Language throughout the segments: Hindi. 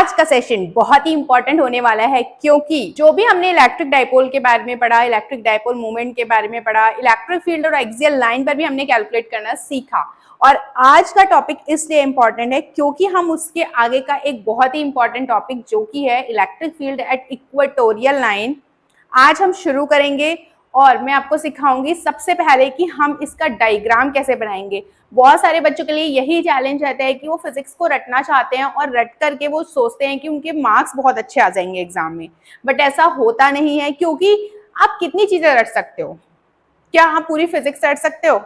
आज का सेशन बहुत ही इंपॉर्टेंट होने वाला है, क्योंकि जो भी हमने इलेक्ट्रिक डाइपोल के बारे में पढ़ा, इलेक्ट्रिक डाइपोल मूवमेंट के बारे में पढ़ा, इलेक्ट्रिक फील्ड और एक्सियल लाइन पर भी हमने कैलकुलेट करना सीखा। और आज का टॉपिक इसलिए इंपॉर्टेंट है क्योंकि हम उसके आगे का एक बहुत ही इंपॉर्टेंट टॉपिक जो कि है electric field at equatorial line, आज हम शुरू करेंगे। और मैं आपको सिखाऊंगी सबसे पहले कि हम इसका डायग्राम कैसे बनाएंगे। बहुत सारे बच्चों के लिए यही चैलेंज रहता है कि वो फिजिक्स को रटना चाहते हैं और रट करके वो सोचते हैं कि उनके मार्क्स बहुत अच्छे आ जाएंगे एग्जाम में, बट ऐसा होता नहीं है। क्योंकि आप कितनी चीजें रट सकते हो? क्या आप पूरी फिजिक्स रट सकते हो?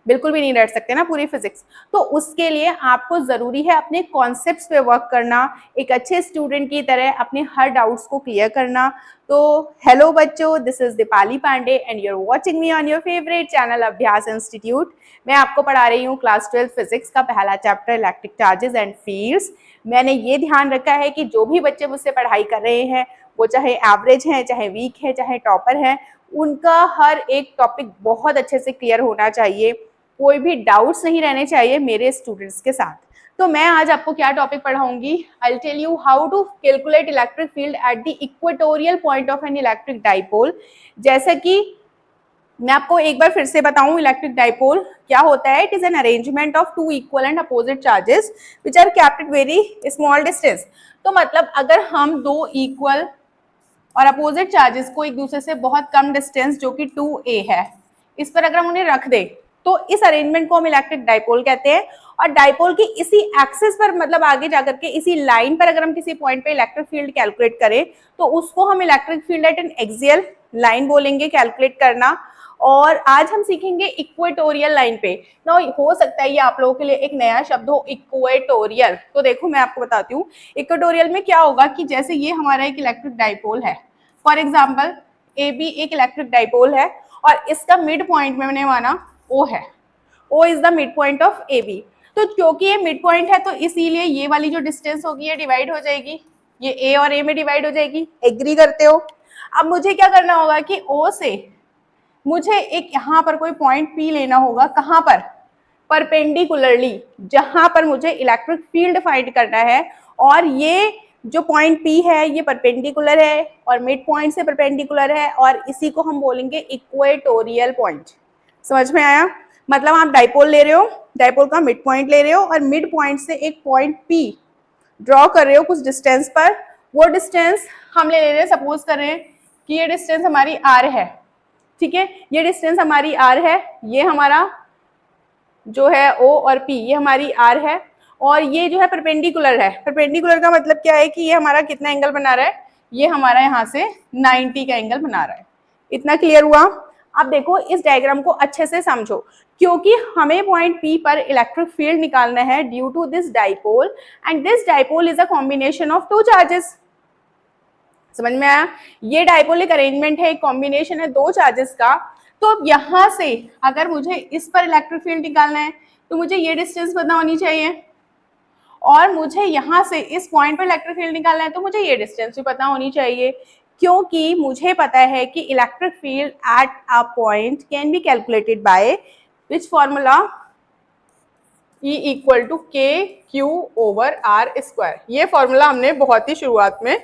बिल्कुल भी नहीं रट सकते ना पूरी फिजिक्स। तो उसके लिए आपको जरूरी है अपने कॉन्सेप्ट्स पे वर्क करना, एक अच्छे स्टूडेंट की तरह अपने हर डाउट्स को क्लियर करना। तो हेलो बच्चों, this is Deepali Pandey and you are watching me on your favourite channel Abhyas Institute. मैं आपको पढ़ा रही हूँ क्लास 12 फिजिक्स का पहला chapter electric charges and fields. मैंने ये ध्यान रखा है कि जो भी बच्चे मुझसे पढ़ाई कर रहे हैं, वो चाहे एवरेज हैं, चाहे वीक है, चाहे टॉपर हैं, उनका हर एक टॉपिक बहुत अच्छे से क्लियर होना चाहिए। कोई भी डाउट्स नहीं रहने चाहिए मेरे स्टूडेंट्स के साथ। तो मैं आज आपको क्या टॉपिक पढ़ाऊंगी? I will tell you how to calculate electric field at the equatorial point of an electric dipole. जैसा कि मैं आपको एक बार फिर से बताऊं, इलेक्ट्रिक डाइपोल क्या होता है? It is an arrangement of two equal and opposite charges which are kept at very small distance. तो मतलब अगर हम दो इक्वल और अपोजिट चार्जेस को एक दूसरे से बहुत कम डिस्टेंस जो कि 2a है, इस पर अगर हम उन्हें रख दें तो इस अरेंजमेंट को हम इलेक्ट्रिक डाइपोल कहते हैं। और डाइपोल की इसी एक्सिस पर, मतलब आगे जाकर के इसी लाइन पर अगर हम किसी पॉइंट पे इलेक्ट्रिक फील्ड कैलकुलेट करें तो उसको हम electric field eight N axial line बोलेंगे कैलकुलेट करना। और आज हम सीखेंगे इक्वेटोरियल लाइन पे। ना हो सकता है ये आप लोगों के लिए एक नया शब्द हो, इक्वेटोरियल। तो देखो मैं आपको बताती हूँ इक्वेटोरियल में क्या होगा कि जैसे ये हमारा एक इलेक्ट्रिक डाइपोल है, फॉर एग्जाम्पल ए बी एक इलेक्ट्रिक डाइपोल है और इसका मिड पॉइंट में मैंने माना O है, O is the mid point of A B. तो क्योंकि ये मिड पॉइंट है तो इसीलिए ये वाली जो डिस्टेंस होगी ये डिवाइड हो जाएगी, ये ए और ए में डिवाइड हो जाएगी। एग्री करते हो? अब मुझे क्या करना होगा कि O से मुझे एक यहाँ पर कोई पॉइंट P लेना होगा। कहाँ पर? परपेंडिकुलरली, जहां पर मुझे इलेक्ट्रिक फील्ड फाइंड करना है। और ये जो पॉइंट P है ये परपेंडिकुलर है और मिड पॉइंट से परपेंडिकुलर है, और इसी को हम बोलेंगे इक्वेटोरियल पॉइंट। समझ में आया? मतलब आप डाइपोल ले रहे हो, डाइपोल का मिड पॉइंट ले रहे हो और मिड पॉइंट से एक पॉइंट P ड्रॉ कर रहे हो कुछ डिस्टेंस पर। वो डिस्टेंस हम ले रहे हैं, सपोज कर रहे हैं कि ये डिस्टेंस हमारी R है, ठीक है? ये डिस्टेंस हमारी R है, ये हमारा जो है O और P, ये हमारी R है, और ये जो है परपेंडिकुलर है। परपेंडिकुलर का मतलब क्या है कि ये हमारा कितना एंगल बना रहा है? ये हमारा यहाँ से 90 का एंगल बना रहा है। इतना क्लियर हुआ? अब देखो इस डायग्राम को अच्छे से समझो, क्योंकि हमें पॉइंट P पर इलेक्ट्रिक फील्ड निकालना है due to this dipole, and this dipole is a combination of two charges. समझ में आया? ये डाइपोल एक अरेंजमेंट है, एक कॉम्बिनेशन है दो चार्जेस का। तो अब यहाँ से अगर मुझे इस पर इलेक्ट्रिक फील्ड निकालना है तो मुझे ये डिस्टेंस पता होनी चाहिए, और मुझे यहाँ से इस पॉइंट पर इलेक्ट्रिक फील्ड निकालना है तो मुझे ये डिस्टेंस भी पता होनी चाहिए, क्योंकि मुझे पता है कि electric field at a point can be calculated by which formula? E equal to k q over r square. ये फॉर्मूला हमने बहुत ही शुरुआत में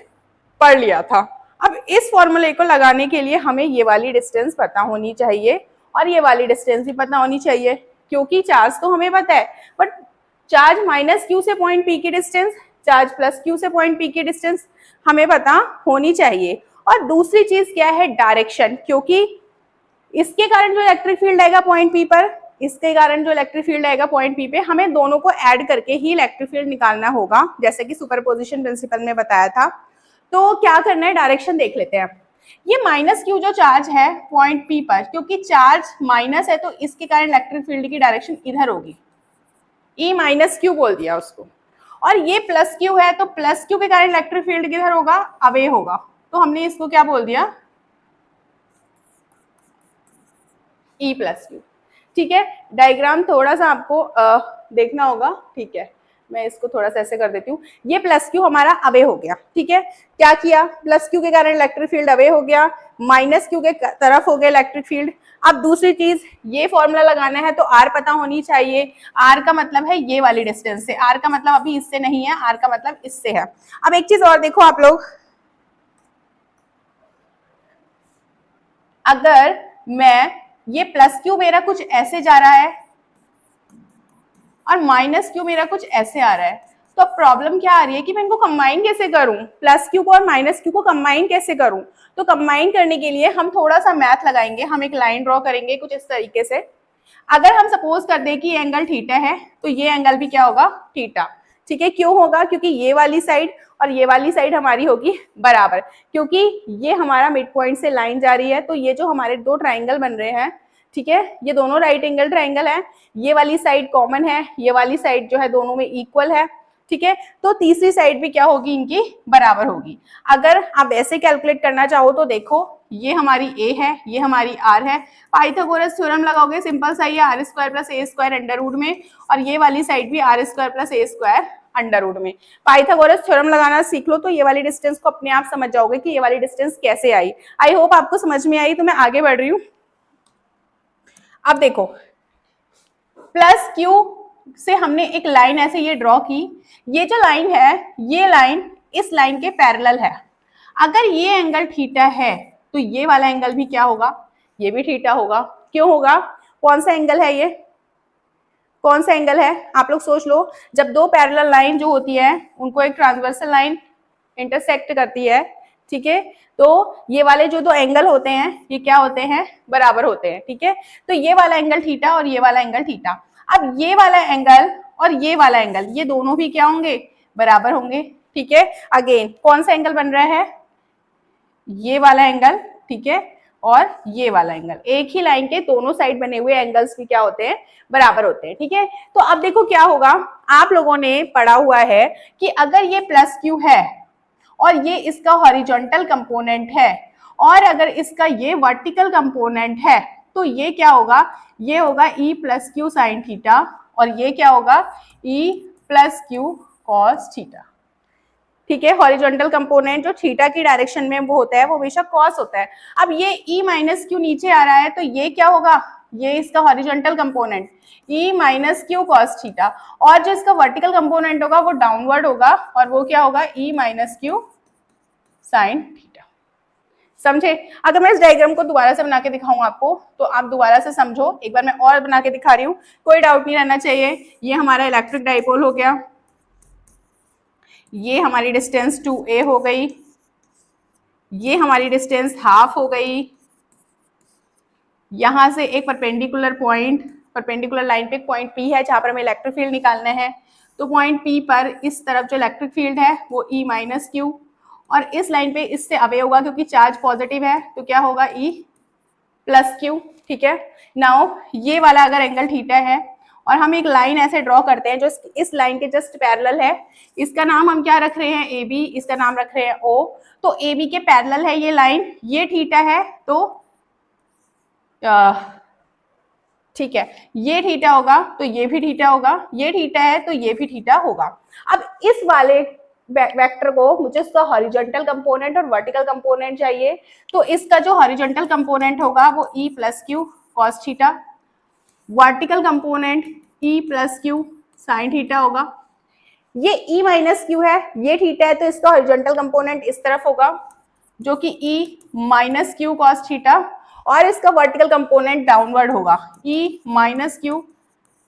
पढ़ लिया था। अब इस फॉर्मूले को लगाने के लिए हमें ये वाली डिस्टेंस पता होनी चाहिए और ये वाली डिस्टेंस भी पता होनी चाहिए, क्योंकि चार्ज तो हमें पता है, बट चार्ज माइनस क्यू से पॉइंट P की डिस्टेंस, चार्ज प्लस क्यू से पॉइंट P की डिस्टेंस हमें पता होनी चाहिए। और दूसरी चीज क्या है? डायरेक्शन, क्योंकि इसके कारण जो इलेक्ट्रिक फील्ड आएगा पॉइंट P पर, इसके कारण जो इलेक्ट्रिक फील्ड आएगा पॉइंट P पे, हमें दोनों को ऐड करके ही इलेक्ट्रिक फील्ड निकालना होगा, जैसे कि सुपरपोजिशन प्रिंसिपल में बताया था। तो क्या करना है, डायरेक्शन देख लेते हैं। ये माइनस क्यू जो चार्ज है पॉइंट P पर, क्योंकि चार्ज माइनस है तो इसके कारण इलेक्ट्रिक फील्ड की डायरेक्शन इधर होगी, E माइनस क्यू बोल दिया उसको। और ये प्लस क्यू है तो प्लस क्यू के कारण इलेक्ट्रिक फील्ड किधर होगा? अवे होगा। तो हमने इसको क्या बोल दिया? E plus Q. ठीक है, डायग्राम थोड़ा सा आपको देखना होगा, ठीक है? मैं इसको थोड़ा सा ऐसे कर देती हूँ, ये प्लस क्यू हमारा अवे हो गया, ठीक है। क्या किया, प्लस क्यू के कारण इलेक्ट्रिक फील्ड अवे हो गया, माइनस क्यू के तरफ हो गया इलेक्ट्रिक फील्ड। अब दूसरी चीज, ये फॉर्मूला लगाना है तो आर पता होनी चाहिए। आर का मतलब है ये वाली डिस्टेंस से, आर का मतलब अभी इससे नहीं है, आर का मतलब इससे है। अब एक चीज और देखो आप लोग, अगर मैं ये प्लस क्यू मेरा कुछ ऐसे जा रहा है और माइनस क्यू मेरा कुछ ऐसे आ रहा है, तो अब प्रॉब्लम क्या आ रही है कि मैं इनको कंबाइन कैसे करूं, प्लस क्यू को और माइनस क्यू को कंबाइन कैसे करूं। तो कंबाइन करने के लिए हम थोड़ा सा मैथ लगाएंगे, हम एक लाइन ड्रॉ करेंगे कुछ इस तरीके से। अगर हम सपोज कर दें कि एंगल थीटा है तो ये एंगल भी क्या होगा, थीटा, ठीक है। क्यों होगा, क्योंकि ये वाली साइड और ये वाली साइड हमारी होगी बराबर, क्योंकि ये हमारा मिड पॉइंट से लाइन जा रही है। तो ये जो हमारे दो ट्राइंगल बन रहे हैं, ठीक है, ये दोनों राइट एंगल ट्राइंगल है, ये वाली साइड कॉमन है, ये वाली साइड जो है दोनों में इक्वल है, ठीक है। तो तीसरी साइड भी क्या होगी, इनकी बराबर होगी। अगर आप ऐसे कैलकुलेट करना चाहो तो देखो, ये हमारी a है, ये हमारी r है, पाइथागोरस थ्योरम लगाओगे, सिंपल सा, ये r square plus a square under root में, और ये वाली साइड भी r square plus a square under root में। पाइथागोरस थ्योरम लगाना सीख लो तो ये वाली डिस्टेंस को अपने आप समझ जाओगे कि ये वाली डिस्टेंस कैसे आई। आई होप आपको समझ में आई, तो मैं आगे बढ़ रही हूँ। अब देखो, प्लस क्यू से हमने एक लाइन ऐसे ये ड्रॉ की, ये जो लाइन है, ये लाइन इस लाइन के पैरेलल है। अगर ये एंगल थीटा है तो ये वाला एंगल भी क्या होगा, ये भी थीटा होगा। क्यों होगा, कौन सा एंगल है, ये कौन सा एंगल है, आप लोग सोच लो। जब दो पैरेलल लाइन जो होती है उनको एक ट्रांसवर्सल लाइन इंटरसेक्ट करती है, ठीक है, तो ये वाले जो दो एंगल होते हैं ये क्या होते हैं, बराबर होते हैं, ठीक है। तो ये वाला एंगल थीटा और ये वाला एंगल थीटा। अब ये वाला एंगल और ये वाला एंगल, ये दोनों भी क्या होंगे, बराबर होंगे, ठीक है। अगेन कौन सा एंगल बन रहा है, ये वाला एंगल, ठीक है, और ये वाला एंगल, एक ही लाइन के दोनों साइड बने हुए एंगल्स भी क्या होते हैं, बराबर होते हैं, ठीक है। तो अब देखो क्या होगा, आप लोगों ने पढ़ा हुआ है कि अगर ये प्लस क्यू है और ये इसका हॉरिजॉन्टल कंपोनेंट है, और अगर इसका ये वर्टिकल कंपोनेंट है, तो ये क्या होगा, ये होगा ई प्लस क्यू साइन थीटा, और ये क्या होगा, ई प्लस क्यू कॉस थीटा, ठीक है। हॉरिजॉन्टल कंपोनेंट जो थीटा की डायरेक्शन में वो होता है वो हमेशा कॉस होता है। अब ये ई माइनस क्यू नीचे आ रहा है तो ये क्या होगा, ये इसका horizontal component E minus Q cos theta, और जो इसका वर्टिकल कंपोनेंट होगा वो डाउनवर्ड होगा, और वो क्या होगा, ई माइनस क्यू साइन थीटा। समझे। अगर मैं इस डायग्राम को दोबारा से बना के दिखाऊं आपको तो आप दोबारा से समझो, एक बार मैं और बना के दिखा रही हूँ, कोई डाउट नहीं रहना चाहिए। ये हमारा इलेक्ट्रिक डाइपोल हो गया, ये हमारी डिस्टेंस 2a हो गई, ये हमारी डिस्टेंस हाफ हो गई, यहां से एक परपेंडिकुलर पॉइंट, परपेंडिकुलर लाइन पे एक पॉइंट P है जहां पर हमें इलेक्ट्रिक फील्ड निकालना है, तो पॉइंट P पर इस तरफ जो इलेक्ट्रिक फील्ड है वो E माइनस क्यू, और इस लाइन पे इससे अवे होगा क्योंकि चार्ज पॉजिटिव है तो क्या होगा, E प्लस क्यू, ठीक है। नाउ ये वाला अगर एंगल थीटा है और हम एक लाइन ऐसे ड्रॉ करते हैं जो इस लाइन के जस्ट पैरेलल है, इसका नाम हम क्या रख रहे हैं, ए बी, इसका नाम रख रहे हैं ओ। तो ए बी के पैरेलल है ये लाइन, ये थीटा है तो ठीक है, ये थीटा होगा तो ये भी थीटा होगा, ये थीटा है तो ये भी थीटा होगा। अब इस वाले वेक्टर को मुझे इसका हॉरिजॉन्टल कंपोनेंट और वर्टिकल कंपोनेंट चाहिए, तो इसका जो हॉरिजॉन्टल कंपोनेंट होगा वो ई plus Q cos theta, vertical component E plus q sine theta होगा। ये ई माइनस क्यू है, ये थीटा है, तो इसका हॉरिजॉन्टल कंपोनेंट इस तरफ होगा जो कि ई माइनस क्यू कॉस थीटा, और इसका वर्टिकल कंपोनेंट डाउनवर्ड होगा ई माइनस क्यू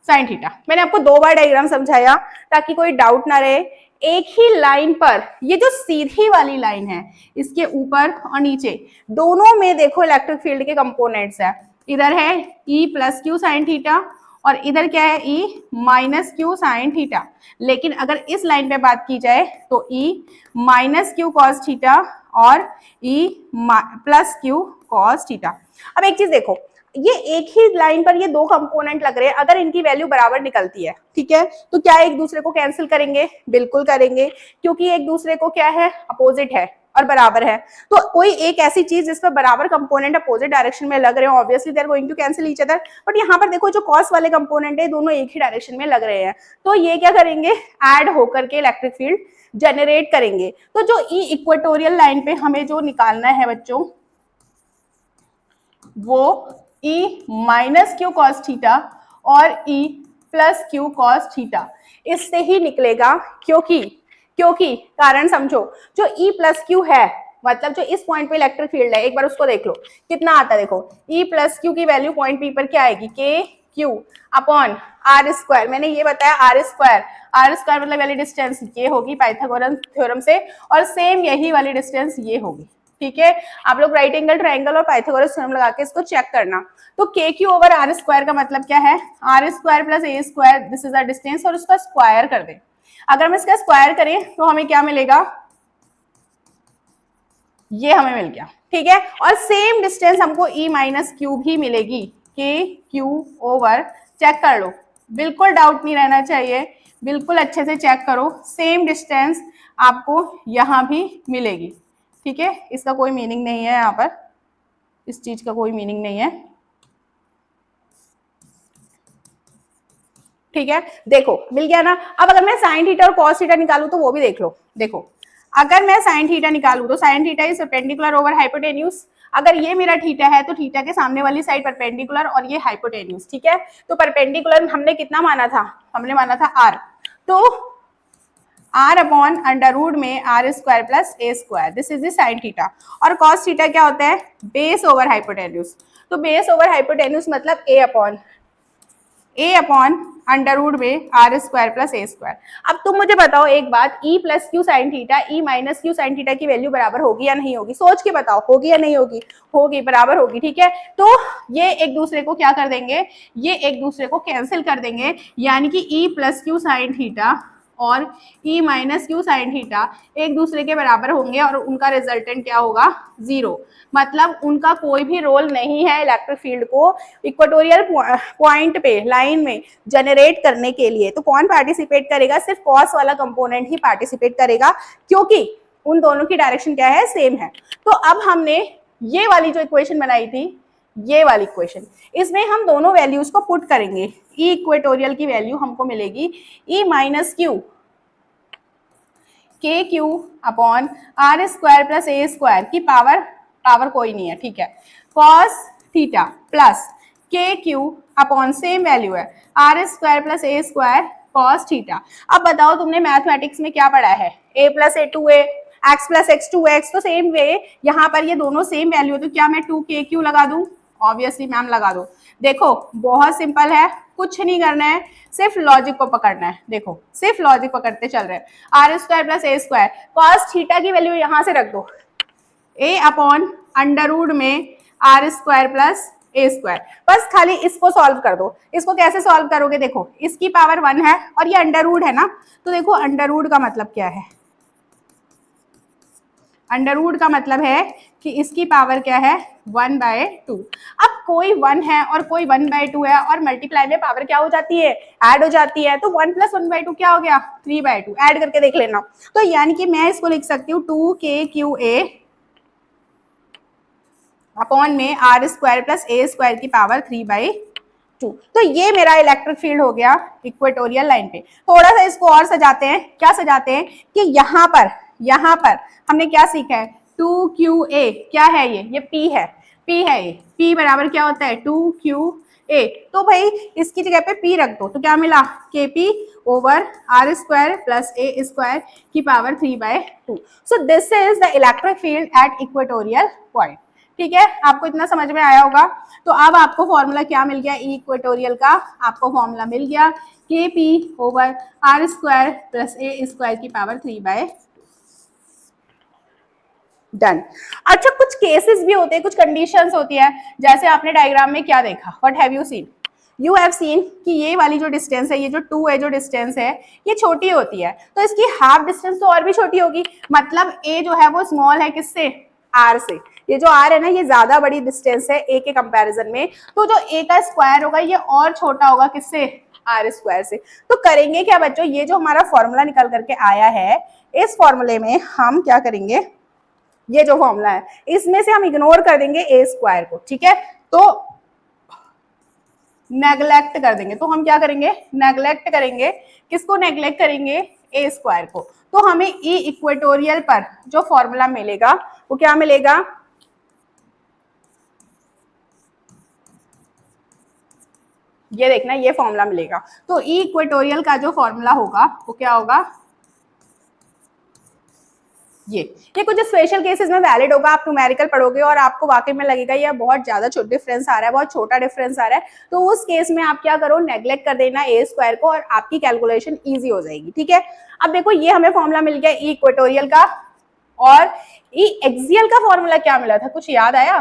साइन थीटा। मैंने आपको 2 बार डायग्राम समझाया ताकि कोई डाउट ना रहे। एक ही लाइन पर ये जो सीधी वाली लाइन है, इसके ऊपर और नीचे दोनों में देखो इलेक्ट्रिक फील्ड के कंपोनेंट्स है, इधर है ई प्लस क्यू साइन थीटा और इधर क्या है, ई माइनस क्यू साइन थीटा। लेकिन अगर इस लाइन पे बात की जाए तो ई माइनस क्यू कॉस थीटा और ई प्लस क्यू कॉस थीटा। अब एक चीज देखो, ये एक ही लाइन पर ये दो कंपोनेंट लग रहे हैं, अगर इनकी वैल्यू बराबर निकलती है, ठीक है, तो क्या एक दूसरे को कैंसिल करेंगे, बिल्कुल करेंगे, क्योंकि एक दूसरे को क्या है, अपोजिट है, और बराबर है, तो कोई एक ऐसी चीज जिस पर बराबर कंपोनेंट अपोजिट डायरेक्शन में लग रहे हैं, obviously they are going to cancel each other. But यहाँ पर देखो जो कॉस वाले कंपोनेंट है दोनों एक ही डायरेक्शन में लग रहे हैं, तो ये क्या करेंगे, ऐड होकर के इलेक्ट्रिक फील्ड जनरेट करेंगे। तो जो ई इक्वेटोरियल लाइन पे हमें जो निकालना है बच्चों, वो E minus Q cos theta और E plus Q cos theta इससे ही निकलेगा, क्योंकि कारण समझो, जो E प्लस क्यू है मतलब जो इस पॉइंट पे इलेक्ट्रिक फील्ड है, एक बार उसको देख लो कितना आता है। देखो E प्लस क्यू की वैल्यू पॉइंट P पर क्या आएगी, के क्यू अपॉन आर स्क्वायर। मैंने ये बताया आर स्क्वायर मतलब वाली डिस्टेंस ये होगी पाइथागोरस थ्योरम से, और सेम यही वाली डिस्टेंस ये होगी। ठीक है, आप लोग राइट एंगल ट्रायंगल और पाइथागोरस थ्योरम लगा के इसको चेक करना। तो के क्यू ओवर आर स्क्वायर का मतलब क्या है, r square plus a square, this is the distance, और उसका स्क्वायर कर दें। अगर हम इसका स्क्वायर करें तो हमें क्या मिलेगा, ये हमें मिल गया। ठीक है, और सेम डिस्टेंस हमको E माइनस क्यू भी मिलेगी, के क्यू ओवर, चेक कर लो, बिल्कुल डाउट नहीं रहना चाहिए, बिल्कुल अच्छे से चेक करो, सेम डिस्टेंस आपको यहां भी मिलेगी। ठीक है, इसका कोई मीनिंग नहीं है, यहाँ पर इस चीज का कोई मीनिंग नहीं है। ठीक है, देखो मिल गया ना। अब अगर मैं साइन थीटा और कॉस थीटा निकालू तो वो भी देख लो। देखो अगर मैं साइन थीटा निकालू तो sine theta is perpendicular over hypotenuse. अगर ये मेरा थीटा है तो थीटा के सामने वाली साइड परपेंडिकुलर और ये हाइपोटेन्यूज। ठीक है, तो परपेंडिकुलर हमने कितना माना था, हमने माना था r, तो r अपॉन अंडर रूट में r square plus a square, this is the sine theta. और कॉस थीटा क्या होता है, बेस ओवर हाइपोटेन्यूज। तो बेस ओवर हाइपोटेन्यूज मतलब ए अपॉन अंडर रूट में r square plus a square. अब तुम मुझे बताओ एक बात, E plus q sine theta, E minus q sine theta की वैल्यू बराबर होगी या नहीं होगी, सोच के बताओ, होगी या नहीं होगी, होगी, बराबर होगी। ठीक है, तो ये एक दूसरे को क्या कर देंगे, ये एक दूसरे को कैंसिल कर देंगे, यानी कि ई प्लस क्यू साइन थीटा और E minus q sine theta एक दूसरे के बराबर होंगे और उनका रिजल्टेंट क्या होगा, जीरो। मतलब उनका कोई भी रोल नहीं है इलेक्ट्रिक फील्ड को इक्वेटोरियल पॉइंट पे लाइन में जनरेट करने के लिए। तो कौन पार्टिसिपेट करेगा, सिर्फ कॉस वाला कंपोनेंट ही पार्टिसिपेट करेगा, क्योंकि उन दोनों की डायरेक्शन क्या है, सेम है। तो अब हमने ये वाली जो इक्वेशन बनाई थी, ये वाली इक्वेशन, इसमें हम दोनों वैल्यूज को पुट करेंगे। ई इक्वेटोरियल की वैल्यू हमको मिलेगी E minus q k q upon r square plus a square की पावर कोई नहीं है। ठीक है, cos theta plus k q upon same value है r square plus a square cos theta. अब बताओ तुमने मैथमेटिक्स में क्या पढ़ा है, a plus a two a, x plus x two x. तो सेम वे यहाँ पर ये दोनों सेम वैल्यू, तो क्या मैं 2k क्यू लगा दूं, ऑब्वियसली मैम लगा दो। देखो बहुत सिंपल है, कुछ नहीं करना है, सिर्फ लॉजिक को पकड़ना है। देखो सिर्फ लॉजिक पकड़ते चल रहे हैं, r square plus a square, cos theta की वैल्यू यहां से रख दो, ए अपॉन अंडर रूट में r square plus a square, बस खाली इसको सॉल्व कर दो। इसको कैसे सॉल्व करोगे, देखो इसकी पावर 1 है और ये अंडर रूट है ना, तो देखो अंडर रूट का मतलब क्या है, अंडर रूट का मतलब है कि इसकी पावर क्या है, 1/2। अब कोई 1 है और कोई 1/2 है और मल्टीप्लाई में पावर क्या हो जाती है, ऐड हो जाती है। तो 1 + 1/2 क्या हो गया, 3/2। ऐड करके देख लेना। तो यानी कि मैं इसको लिख सकती हूँ 2kqa अपॉन में r square plus a square की पावर 3/2। तो ये मेरा इलेक्ट्रिक फील्ड हो गया इक्वेटोरियल लाइन पे। थोड़ा सा इसको और सजाते हैं, क्या सजाते हैं कि यहाँ पर हमने क्या सीखा है, 2qa क्या है, ये P है, P है ये, P बराबर क्या होता है 2qa। तो भाई इसकी जगह पे P रख दो, तो क्या मिला, kp over r square plus a square की power 3/2। So this is the electric field at equatorial point. ठीक है, आपको इतना समझ में आया होगा। तो अब आपको फॉर्मूला क्या मिल गया, ई इक्वेटोरियल का आपको फॉर्मूला मिल गया, kp over r square plus a square की पावर 3/2। डन। अच्छा कुछ केसेस भी होते हैं, कुछ कंडीशंस होती है, जैसे आपने डायग्राम में क्या देखा, what have you seen, you have seen कि ये वाली जो डिस्टेंस है, ये जो 2 है, जो डिस्टेंस है ये छोटी होती है, तो इसकी हाफ डिस्टेंस तो और भी छोटी होगी। मतलब ए जो है वो स्मॉल है किससे, आर से। ये जो आर है ना, ये ज्यादा बड़ी डिस्टेंस है ए के कंपैरिजन में, तो जो ए का स्क्वायर होगा ये और छोटा होगा किससे, आर स्क्वायर से। तो करेंगे क्या बच्चों, ये जो हमारा फॉर्मूला निकल करके आया है, इस फॉर्मूले में हम क्या करेंगे, ये जो फॉर्मूला है इसमें से हम इग्नोर कर देंगे ए स्क्वायर को, ठीक है, तो नेग्लेक्ट कर देंगे। तो हम क्या करेंगे, नेग्लेक्ट करेंगे, किसको नेग्लेक्ट करेंगे, ए स्क्वायर को। तो हमें ई इक्वेटोरियल पर जो फॉर्मूला मिलेगा वो क्या मिलेगा, ये देखना, ये फॉर्मूला मिलेगा। तो ई इक्वेटोरियल का जो फॉर्मूला होगा वो क्या होगा, ये कुछ स्पेशल केसेस में वैलिड होगा, आप न्यूमेरिकल पढ़ोगे और आपको वाकई में लगेगा ये बहुत ज्यादा डिफरेंस आ रहा है, बहुत छोटा डिफरेंस आ रहा है, तो उस केस में आप क्या करो, नेग्लेक्ट कर देना ए स्क्वायर को और आपकी कैलकुलेशन इजी हो जाएगी, ठीक है। अब देखो ये हमें फॉर्मूला मिल गया ई इक्वेटोरियल का, और ई एक्सियल का फॉर्मूला क्या मिला था, कुछ याद आया?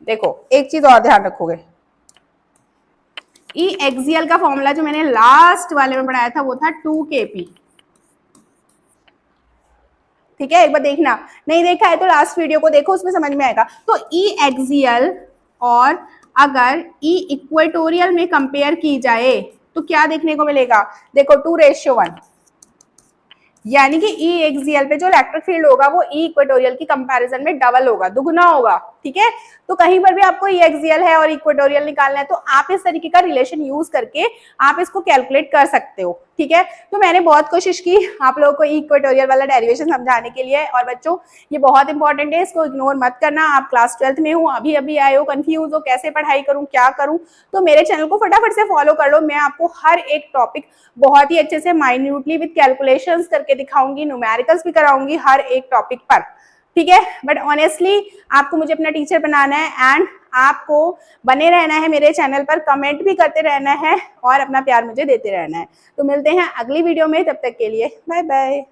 देखो एक चीज और ध्यान रखोगे, ई एक्सियल का फॉर्मूला जो मैंने लास्ट वाले में पढ़ाया था वो था 2kp, ठीक है। एक बार देखना, नहीं देखा है तो लास्ट वीडियो को देखो, उसमें समझ में आएगा। तो ई एक्सियल और अगर ई इक्वेटोरियल में कंपेयर की जाए तो क्या देखने को मिलेगा, देखो 2:1, यानी कि ई एक्सियल पे जो इलेक्ट्रिक फील्ड होगा वो ई इक्वेटोरियल की कंपैरिजन में डबल होगा, दुगना होगा, ठीक है। तो कहीं पर भी आपको ई एक्सियल है और इक्वेटोरियल निकालना है तो आप इस तरीके का रिलेशन यूज करके आप इसको कैलकुलेट कर सकते हो, ठीक है। तो मैंने बहुत कोशिश की आप लोगों को ई इक्वेटोरियल वाला डेरिवेशन समझाने के लिए, और बच्चों ये बहुत इंपॉर्टेंट है, इसको इग्नोर मत करना। आप क्लास 12th में हो, अभी अभी आए हो, कंफ्यूज हो कैसे पढ़ाई करूं, क्या करूं, तो मेरे चैनल को फटाफट से फॉलो कर लो। मैं आपको हर एक टॉपिक बहुत ही अच्छे से माइन्यूटली विद कैलकुलेशंस करके दिखाऊंगी, न्यूमेरिकल्स भी कराऊंगी हर एक टॉपिक पर, ठीक है। बट ऑनेस्टली आपको मुझे अपना टीचर बनाना है एंड आपको बने रहना है मेरे चैनल पर, कमेंट भी करते रहना है और अपना प्यार मुझे देते रहना है। तो मिलते हैं अगली वीडियो में, तब तक के लिए बाय बाय।